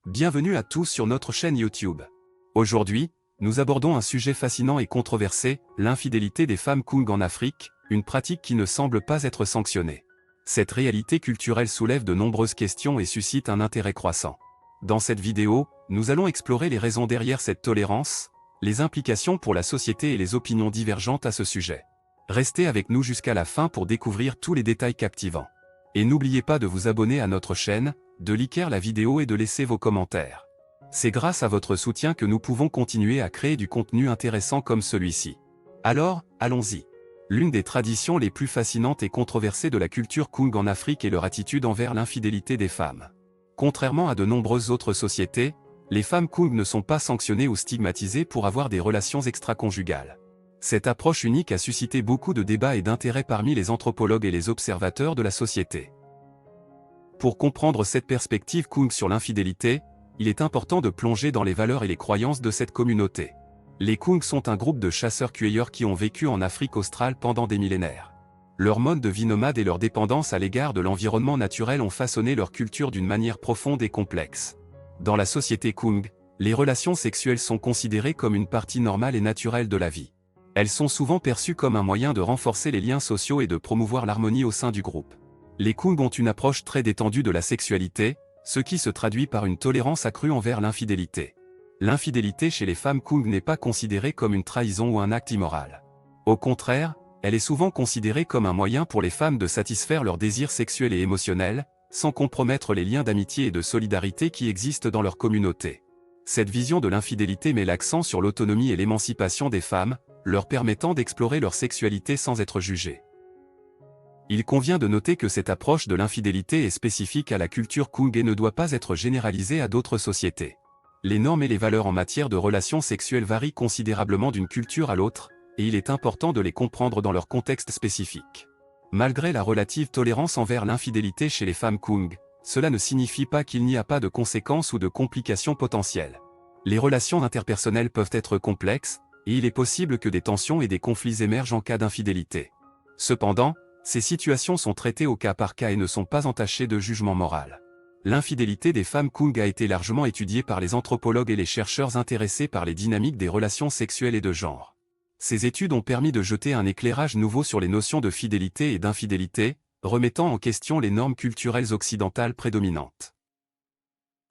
Bienvenue à tous sur notre chaîne YouTube. Aujourd'hui, nous abordons un sujet fascinant et controversé, l'infidélité des femmes Kung en Afrique, une pratique qui ne semble pas être sanctionnée. Cette réalité culturelle soulève de nombreuses questions et suscite un intérêt croissant. Dans cette vidéo, nous allons explorer les raisons derrière cette tolérance, les implications pour la société et les opinions divergentes à ce sujet. Restez avec nous jusqu'à la fin pour découvrir tous les détails captivants. Et n'oubliez pas de vous abonner à notre chaîne, de liker la vidéo et de laisser vos commentaires. C'est grâce à votre soutien que nous pouvons continuer à créer du contenu intéressant comme celui-ci. Alors, allons-y. L'une des traditions les plus fascinantes et controversées de la culture Kung en Afrique est leur attitude envers l'infidélité des femmes. Contrairement à de nombreuses autres sociétés, les femmes Kung ne sont pas sanctionnées ou stigmatisées pour avoir des relations extra-conjugales. Cette approche unique a suscité beaucoup de débats et d'intérêt parmi les anthropologues et les observateurs de la société. Pour comprendre cette perspective Kung sur l'infidélité, il est important de plonger dans les valeurs et les croyances de cette communauté. Les Kung sont un groupe de chasseurs-cueilleurs qui ont vécu en Afrique australe pendant des millénaires. Leur mode de vie nomade et leur dépendance à l'égard de l'environnement naturel ont façonné leur culture d'une manière profonde et complexe. Dans la société Kung, les relations sexuelles sont considérées comme une partie normale et naturelle de la vie. Elles sont souvent perçues comme un moyen de renforcer les liens sociaux et de promouvoir l'harmonie au sein du groupe. Les Kung ont une approche très détendue de la sexualité, ce qui se traduit par une tolérance accrue envers l'infidélité. L'infidélité chez les femmes Kung n'est pas considérée comme une trahison ou un acte immoral. Au contraire, elle est souvent considérée comme un moyen pour les femmes de satisfaire leurs désirs sexuels et émotionnels, sans compromettre les liens d'amitié et de solidarité qui existent dans leur communauté. Cette vision de l'infidélité met l'accent sur l'autonomie et l'émancipation des femmes, leur permettant d'explorer leur sexualité sans être jugées. Il convient de noter que cette approche de l'infidélité est spécifique à la culture Kung et ne doit pas être généralisée à d'autres sociétés. Les normes et les valeurs en matière de relations sexuelles varient considérablement d'une culture à l'autre, et il est important de les comprendre dans leur contexte spécifique. Malgré la relative tolérance envers l'infidélité chez les femmes Kung, cela ne signifie pas qu'il n'y a pas de conséquences ou de complications potentielles. Les relations interpersonnelles peuvent être complexes, et il est possible que des tensions et des conflits émergent en cas d'infidélité. Cependant, ces situations sont traitées au cas par cas et ne sont pas entachées de jugement moral. L'infidélité des femmes Kung a été largement étudiée par les anthropologues et les chercheurs intéressés par les dynamiques des relations sexuelles et de genre. Ces études ont permis de jeter un éclairage nouveau sur les notions de fidélité et d'infidélité, remettant en question les normes culturelles occidentales prédominantes.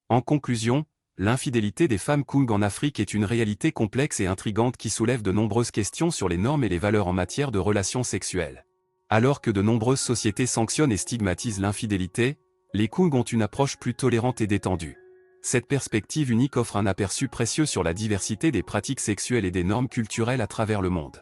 En conclusion, l'infidélité des femmes Kung en Afrique est une réalité complexe et intrigante qui soulève de nombreuses questions sur les normes et les valeurs en matière de relations sexuelles. Alors que de nombreuses sociétés sanctionnent et stigmatisent l'infidélité, les Kung ont une approche plus tolérante et détendue. Cette perspective unique offre un aperçu précieux sur la diversité des pratiques sexuelles et des normes culturelles à travers le monde.